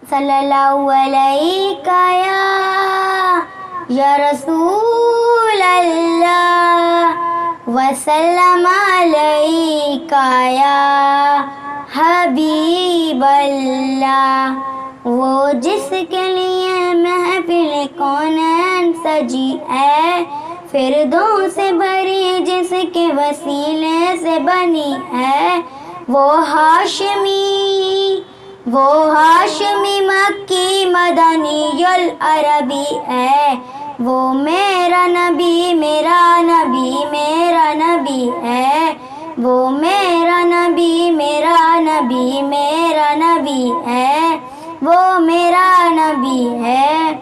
صلی اللہ علیہ یا رسول اللہ وسلم علیہ یا حبیب اللہ. وہ جس کے لیے محفل کونین سجی ہے، فردوں سے بھری جس کے وسیلے سے بنی ہے، وہ ہاشمی مکی مدنی العربی ہے. وہ میرا نبی میرا نبی میرا نبی ہے. وہ میرا نبی میرا نبی میرا نبی ہے. وہ میرا نبی ہے،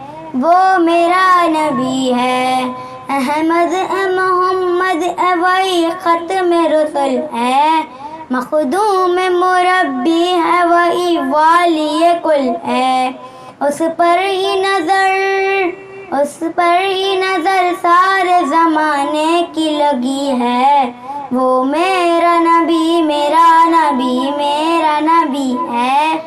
وہ میرا نبی ہے. احمد محمد وہی ختم رسل ہے، مخدوم مربی ہے، وہی والی کل ہے. اس پر ہی نظر سارے زمانے کی لگی ہے. وہ میرا نبی میرا نبی میرا نبی ہے.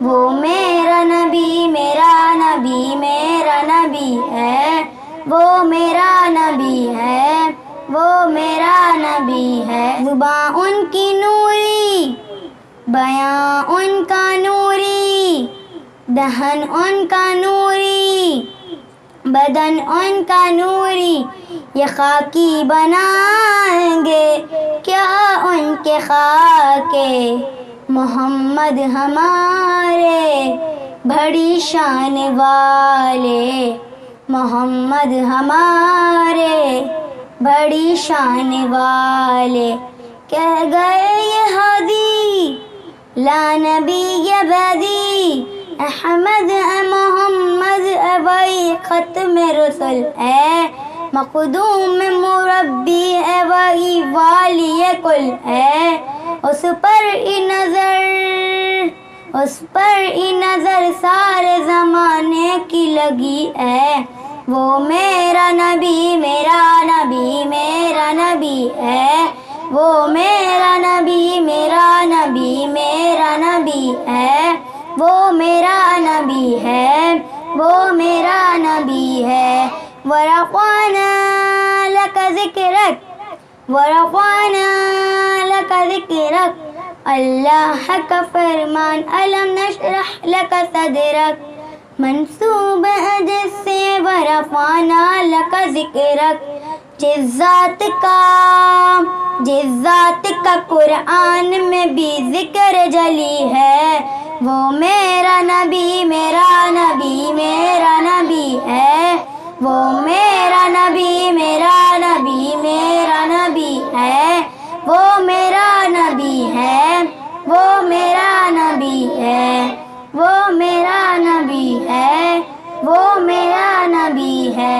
وہ میرا نبی میرا نبی میرا نبی ہے. وہ میرا نبی ہے، وہ میرا نبی ہے. زباں ان کی نوری، بیاں ان کا نوری، دہن ان کا نوری، بدن ان کا نوری. یہ خاکی بنائیں گے کیا ان کے خاکے، محمد ہمارے بڑی شان والے. محمد ہمارے بڑی شان والے. کہہ گئے یہ ہادی لا نبی بعدی، احمد محمد وہی ختم رسل ہے، مخدوم مربی ہے، وہی والی کل ہے. اس پر ہی نظر سارے زمانے کی لگی ہے. وہ میرا نبی میرا نبی میرا نبی ہے. وہ میرا نبی میرا نبی میرا نبی ہے. وہ میرا نبی ہے، وہ میرا نبی ہے. ورفعنا لک ذکرک، ورفعنا لک ذکرک، اللہ کا فرمان علم نشرح لک صدرک. منصوب ہے جس سے ورفعنا لک ذکرک، جس ذات کا قرآن میں بھی ذکر جلی ہے. وہ میرا نبی میرا نبی میرا نبی ہے. وہ میرا نبی میرا نبی میرا نبی ہے. وہ میرا نبی ہے، وہ میرا نبی ہے. وہ میرا نبی ہے، وہ میرا نبی ہے.